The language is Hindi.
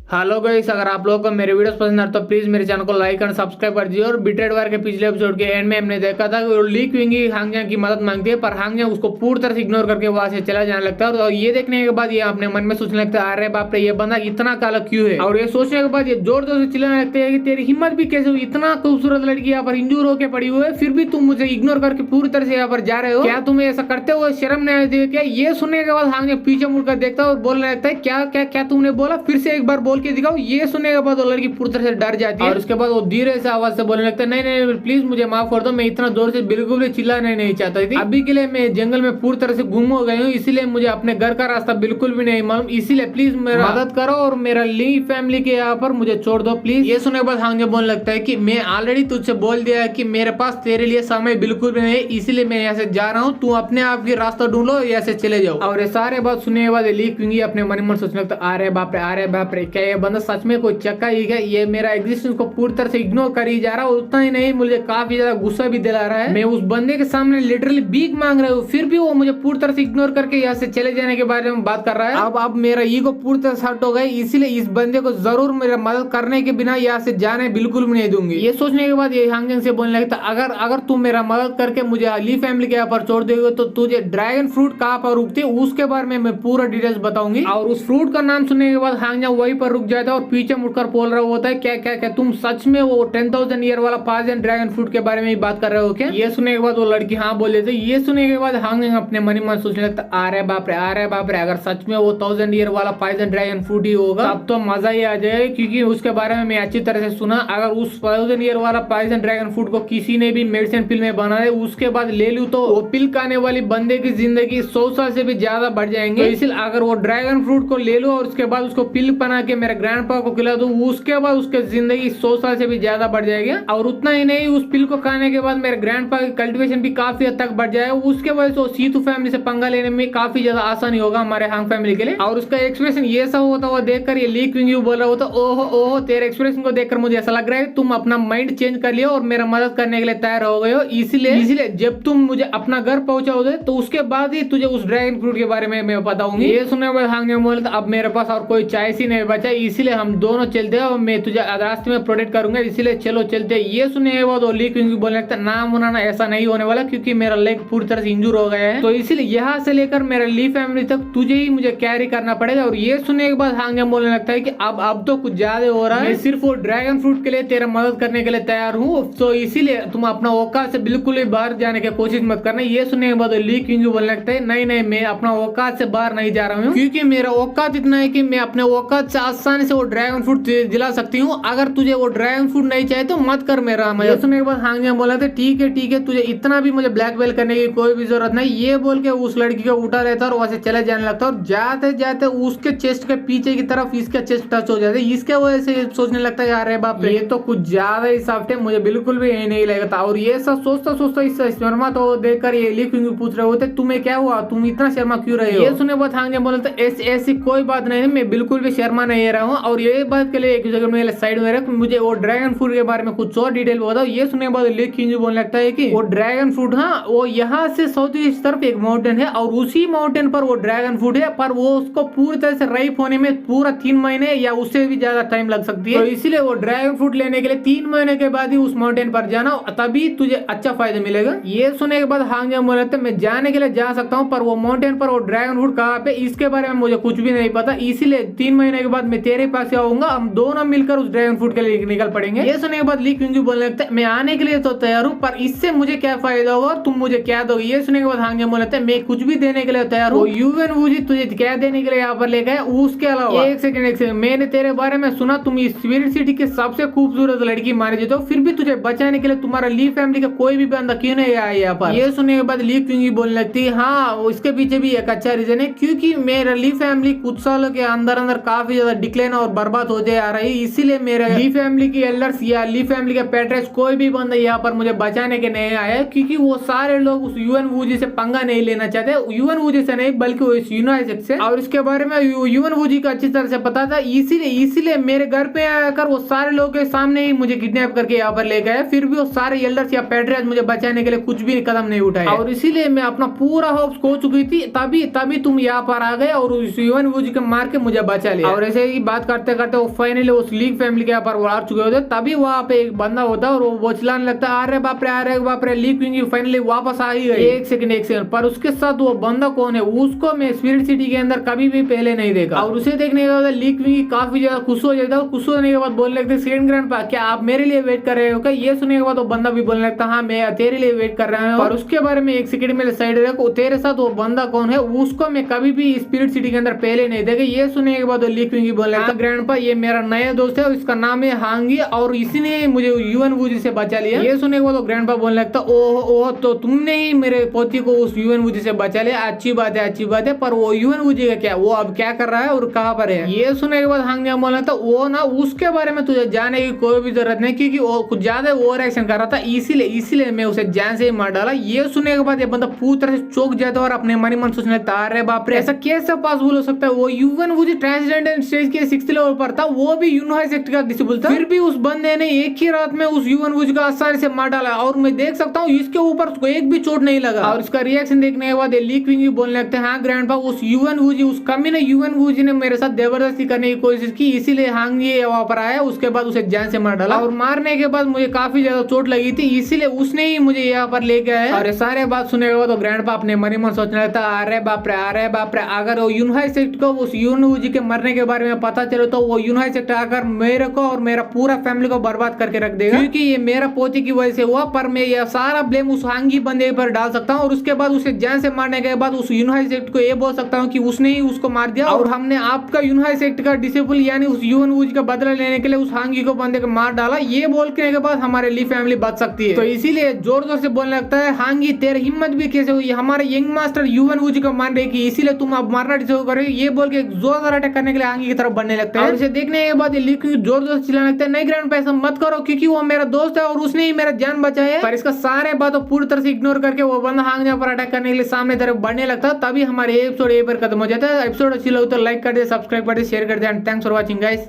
हेलो गाइस, अगर आप लोगों को मेरे वीडियोस पसंद आए तो प्लीज मेरे चैनल को लाइक एंड सब्सक्राइब कर दीजिए। और बिट्रेड वार के पिछले एपिसोड के एंड में हमने देखा था कि ली क्विंगी हांगजंग की मदद मांगती है, पर हांगजंग उसको पूरी तरह से इग्नोर करके वहां से चला जाने लगता है। और ये देखने के बाद ये अपने मन में सोचने लगता है, अरे बाप रे, ये बंदा इतना काला क्यों है। और ये सोचने के बाद ये जोर जोर से चिल्लाने लगते हैं कि तेरी हिम्मत भी कैसे हुई, इतना खूबसूरत लड़की यहाँ पर इंजूर होकर पड़ी हुई है, फिर भी तुम मुझे इग्नोर करके पूरी तरह से यहाँ पर जा रहे हो। क्या तुम्हें ऐसा करते हुए शर्म नहीं आती है क्या? ये सुनने के बाद हांगजंग पीछे मुड़कर देखता है और बोलने लगता है, क्या क्या क्या तुमने बोला, फिर से एक बार बोल के दिखाओ। ये सुनने के बाद वो लड़की पूरी तरह से डर जाती है और उसके बाद वो धीरे से आवाज से बोलने लगता है, नहीं नहीं प्लीज मुझे माफ कर दो, मैं इतना जोर से बिल्कुल भी चिल्लाने नहीं चाहता थी। अभी के लिए मैं जंगल में पूरी तरह से गुम हो गई हूँ, इसीलिए मुझे अपने घर का रास्ता बिल्कुल भी नहीं मालूम, इसीलिए प्लीज मेरा मदद करो और मेरा ली फैमिली के यहाँ पर मुझे छोड़ दो प्लीज। ये सुनने के बाद हांगजंग बोलने लगता है कि मैं ऑलरेडी तुझसे बोल दिया है कि मेरे पास तेरे लिए समय बिल्कुल भी नहीं है, इसीलिए मैं यहाँ से जा रहा हूँ, तू अपने आप की रास्ता ढूंढ लो, यहाँ से चले जाओ। और ये सारे बात सुनने के बाद ली क्विंगी अपने मन में सोचने लगता है, अरे बाप रे, क्या ये बंदा सच में कोई चक्का ही है? ये मेरा एग्जिस्टेंस को पूरी तरह से इग्नोर कर ही जा रहा है। उतना ही नहीं, मुझे काफी ज्यादा गुस्सा भी दिला रहा है। मैं उस बंदे के सामने लिटरली भीख मांग रहा हूँ, फिर भी वो मुझे पूरी तरह से इग्नोर करके यहाँ से चले जाने के बारे में बात कर रहा है। अब मेरा ईगो पूरी तरह से हर्ट हो गया, इसीलिए इस बंदे को जरूर मेरा मदद करने के बिना यहाँ से जाने बिल्कुल भी नहीं दूंगी। ये सोचने के बाद ये हांगजंग से बोलने लगता, अगर तुम मेरा मदद करके मुझे ली फैमिली के यहाँ पर छोड़ दोगे तो तुझे ड्रैगन फ्रूट कहाँ पर उगती है उसके बारे में मैं पूरा डिटेल्स बताऊंगी। और उस फ्रूट का नाम सुनने के बाद हांगजंग वहीं पर रुक जाता है और पीछे मुड़कर बोल रहा होता है, क्या क्या क्या तुम सच में वो 10,000 ईयर वाला पाजन ड्रैगन फ्रूट के बारे में ही बात कर रहे हो क्या? ये सुनने के बाद वो लड़की हाँ बोल देती। ये सुनने के बाद हांगजंग अपने मन ही मन सोचने लगता, अरे बाप रे, अगर सच में वो 1000 ईयर वाला पाइजन ड्रैगन फ्रूट ही होगा तब तो मजा ही आ जाए, क्योंकि उसके बारे में मैं अच्छी तरह से सुना। अगर उस 1000 ईयर वाला पाइजन ड्रैगन फ्रूट को किसी ने भी मेडिसिन पिल में बना दे, उसके बाद ले लूं तो वो पिल खाने वाली बंदे की जिंदगी 100 साल से भी ज्यादा बढ़ जाएंगे। तो इसलिए अगर वो ड्रैगन फ्रूट को ले लूं और उसके बाद उसको पिल बना के मेरे ग्रैंडपा को खिला दूं, उसके बाद उसकी जिंदगी 100 साल से भी ज्यादा बढ़ जाएगी। और उतना ही नहीं, उस पिल को खाने के बाद मेरे ग्रैंडपा की कल्टीवेशन भी काफी हद तक बढ़ जाएगा, उसके वजह से सीतू फैमिली से पंगा लेने में काफी ज्यादा आसानी होगा हमारे हांग फैमिली के लिए। और उसका एक्सप्रेशन ये सब होता हुआ देखकर ये ली क्विंगी बोल रहा होता, ओहो तेरे एक्सप्रेशन को देखकर मुझे ऐसा लग रहा है तुम अपना माइंड चेंज कर लियो और मेरा मदद करने के लिए तैयार हो गए हो, इसीलिए जब तुम मुझे अपना घर पहुंचाओगे तो उसके बाद ही तुझे उस ड्रैगन फ्रूट के बारे में मैं बताऊंगी। ये सुनने के बाद हांग बोलता, अब मेरे पास और कोई चॉइस ही नहीं बचा, इसीलिए हम दोनों चलते हैं और मैं तुझे रास्ते में प्रोटेक्ट करूंगा, इसीलिए चलो चलते। ये सुनने के बाद ली क्विंगी बोलने लगता, ना मुनाना ऐसा नहीं होने वाला, क्योंकि मेरा लेग पूरी तरह से इंजूर हो गया है, तो इसलिए यहाँ से लेकर मेरा ली फैमिली तक तुझे ही मुझे कैरी करना पड़ेगा। और ये सुनने के बाद हांगजंग बोलने लगता है कि अब तो कुछ ज्यादा हो रहा है, मैं सिर्फ वो ड्रैगन फ्रूट के लिए तेरा मदद करने के लिए तैयार हूँ, तो इसीलिए तुम अपना औकात से बिल्कुल भी बाहर जाने की कोशिश मत करना। ये सुनने के बाद ली क्विंगी बोलने लगता है, नहीं मैं अपना औकात से बाहर नहीं जा रहा हूँ, क्योंकि मेरा औकात इतना है कि मैं अपने औकात से आसानी से वो ड्रैगन फ्रूट दिला सकती हूँ। अगर तुझे वो ड्रैगन फ्रूट नहीं चाहिए तो मत कर मेरा। ये सुनने के बाद हांगजंग बोला था, ठीक है तुझे इतना भी मुझे ब्लैकमेल करने की कोई भी जरूरत नहीं। ये बोल के उस लड़की को उठा लेता और वहां से चले जाने लगता और जाते जाते उसके चेस्ट के पीछे की तरफ इसका चेस्ट टच हो जाता है। इसके वजह से सोचने लगता है, अरे बाप रे, ये तो कुछ ज्यादा ही सॉफ्ट है, मुझे बिल्कुल भी नहीं लगता। और ये सब सोचता इस शर्मा तो देखकर ये ली क्विंगी पूछ रहे होते, तुम्हें क्या हुआ, तुम इतना शर्मा क्यों रहे हो? ये सुनने बाद हांगजंग बोला था, ऐसी कोई बात नहीं, मैं बिल्कुल भी शर्मा नहीं रहा हूँ। और ये बात के लिए एक जगह मेरे साइड में रख, मुझे वो ड्रैगन फ्रूट के बारे में कुछ और डिटेल बताओ। ये सुनने के बाद ली क्विंगी बोलने लगता है कि वो ड्रैगन फ्रूट, हाँ, वो यहाँ से साउथ ईस्ट तरफ एक माउंटेन है और उसी माउंटेन पर वो ड्रैगन फ्रूट है, पर वो उसको पूरी तरह से राइप होने में पूरा 3 महीने या उससे भी ज्यादा टाइम लग सकती है। तो इसीलिए वो ड्रैगन फ्रूट लेने के लिए 3 महीने के बाद ही उस माउंटेन पर जाना, तभी तुझे अच्छा फायदा मिलेगा। ये सुनने के बाद हांगजंग बोल रहे थे, मैं जाने के लिए जा सकता हूँ, पर वो माउंटेन पर वो ड्रैगन फ्रूट कहाँ पे इसके बारे में मुझे कुछ भी नहीं पता, इसीलिए 3 महीने के बाद मैं तेरे पास आऊंगा, हम दोनों मिलकर उस ड्रैगन फ्रूट के लिए निकल पड़ेंगे। ये सुनने के बाद ली क्विंगी बोलने लगता है, मैं आने के लिए तो तैयार हूँ, पर इससे मुझे क्या फायदा होगा और तुम मुझे क्या दोगे? ये सुनने के बाद हांगजंग बोलते हैं, मैं कुछ भी देने के लिए तैयार हूँ, यूएन वूजी तुझे क्या देने के लिए यहाँ पर लेकर, उसके अलावा एक सेकंड मैंने तेरे बारे में सुना, तुम इस स्पिरिट सिटी की सबसे खूबसूरत लड़की मानी जाते हो, फिर भी तुझे बचाने के लिए तुम्हारा ली फैमिली का कोई भी बंदा क्यों नहीं आया यहाँ पर? ये सुनने के बाद ली क्विंगी बोलने लगती है, हाँ, इसके पीछे भी एक अच्छा रीजन है, क्योंकि मेरा ली फैमिली कुछ सालों के अंदर काफी ज्यादा डिक्लेन और बर्बाद होते आ रही है, इसीलिए मेरे ली फैमिली की एल्डर्स या ली फैमिली के पेट्रेस कोई भी बंदा यहाँ पर मुझे बचाने के नहीं आया, क्योंकि वो सारे लोग उस यूएन वूजी से पंगा नहीं लेना चाहते, यूएन वूजी से नहीं बल्कि उस यूनाइटेड से, और इसके बारे में यूएन वूजी का अच्छी तरह से पता था, इसीलिए मेरे घर पे आकर वो सारे लोगों के सामने ही मुझे किडनैप करके यहाँ पर ले गए, फिर भी वो सारे एल्डर्स या पेट्रेस मुझे बचाने के लिए कुछ भी कदम नहीं उठाए, और इसीलिए मैं अपना पूरा होप्स खो चुकी थी, तभी तुम यहाँ पर आ गए और उस यूएन वूजी को मार के मुझे बचा लिया। और ऐसे की बात करते करते वो फाइनली उस लीग फैमिली के यहाँ पर वो आ चुके होते, तभी वहाँ पे एक बंदा होता है और वो चिल्लाने लगता है अरे बाप रे लीग क्वीन फाइनली वापस आ ही गई। एक सेकंड पर उसके साथ वो बंदा कौन है, उसको मैं स्पिरिट सिटी के अंदर कभी भी पहले नहीं देखा। और उसे देखने के बाद लीग क्वीन काफी ज्यादा खुश हो जाता है और खुश होने के बाद बोलने लगते सेकंड ग्रैंडपा क्या आप मेरे लिए वेट कर रहे हो क्या। ये सुनने के बाद वो बंदा भी बोलने लगता हाँ मैं तेरे लिए वेट कर रहा हूँ। और उसके बारे में एक सेकंड में साइड देखो तेरे साथ वो बंदा कौन है, उसको मैं कभी भी स्पिरिट सिटी के अंदर पहले नहीं देखा। ये सुनने के बाद लीग क्वीन बोलने लगता ग्रैंडपा ये मेरा नया दोस्त है, इसका नाम है हांगी और इसी ने मुझे यूएन वूजी से बचा लिया। ये सुनने के बाद ग्रैंडपा बोलने लगता ओह तो तुमने ही मेरे पोती को उस यूएन वूजी से बचा लिया, अच्छी बात है। पर वो यूएन वूजी का क्या, वो अब क्या कर रहा है और कहाँ पर है। ये सुनने के बाद हांगी बोलने लगता वो ना उसके बारे में तुझे जाने की कोई भी जरूरत नहीं, क्योंकि वो कुछ ज्यादा ओवर एक्शन कर रहा था, इसीलिए मैं उसे जान से ही मार डाला। ये सुनने के बाद ये बंदा पूरी तरह से चौंक जाता है और अपने मन ही मन सोचने लगता अरे बाप रे ऐसा कैसे पॉसिबल हो सकता है। वो यूएन वूजी ट्रांसजेंडर स्टेज के 6th लेवल पर था, वो भी यूनिवर्स सेक्ट का डिसेबल था, फिर भी उस बंदे ने एक ही रात में उस यूएन वूजी को आसानी से मार डाला। और मैं देख सकता हूँ इसके ऊपर उसको एक भी चोट नहीं लगा। और इसका रिएक्शन देखने के बाद लीग क्वीन बोलने लगते हैं हाँ ग्रैंडपा उस यूएन वूजी उस कमीने यूएन वूजी ने मेरे साथ जबरदस्ती करने की कोशिश की, इसीलिए हांगी वहां पर आया, उसके बाद उसे जान से मार डाला। और मारने के बाद मुझे काफी ज्यादा चोट लगी थी, इसीलिए उसने ही मुझे यहाँ पर लेके आया। और सारे बात सुनने के बाद तो ग्रैंडपा अपने मन ही मन सोचने लगता अरे बाप रे अगर वो यूनिवर्स सेक्ट को उस यूएन वूजी के मरने के बारे में पता चले तो वो यूनिवर्स सेक्ट आकर मेरे को और मेरा पूरा फैमिली को बर्बाद करके रख देगा, क्योंकि ये मेरा पोती की वजह से हुआ। पर मैं ये सारा ब्लेम उस हांगी बंदे पर डाल सकता हूँ और उसके बाद उसे जान से मारने के बाद उस यूनिवर्स सेक्ट को ये बोल सकता हूँ कि उसने ही उसको मार दिया और हमने आपका यूनिवर्स सेक्ट का डिसेबल यानी उस यूएन वूजी का बदला लेने के लिए उस हांगी को बंदे को मार डाला। ये बोल के बाद हमारे ली फैमिली बच सकती है। तो इसीलिए जोर जोर से बोलने लगता है हांगी तेरी हिम्मत भी कैसे हुई हमारे यंग मास्टर यूएन वूजी को मारने की, इसीलिए तुम अब मारना डिजर्व करोगे। ये बोल के जोरदार अटैक करने के लिए हांगी की तरफ बढ़ने लगता है। और इसे देखने के बाद ली क्वीन जोर जोर से चिल्लाने लगता है नहीं ग्रैंडपा ऐसा मत करो, क्योंकि वो मेरा दोस्त है और उसने ही मेरा जान बचाया है। पर इसका सारे बातों पूरी तरह से इग्नोर करके वो बंदा हांगी पर अटैक करने के लिए सामने तरफ बढ़ने लगता है। तभी हमारे एपिसोड यहीं पर खत्म हो जाता है। एपिसोड अच्छी लगे तो लाइक कर दे, सब्सक्राइब कर दे, शेयर कर दे and thanks for watching guys.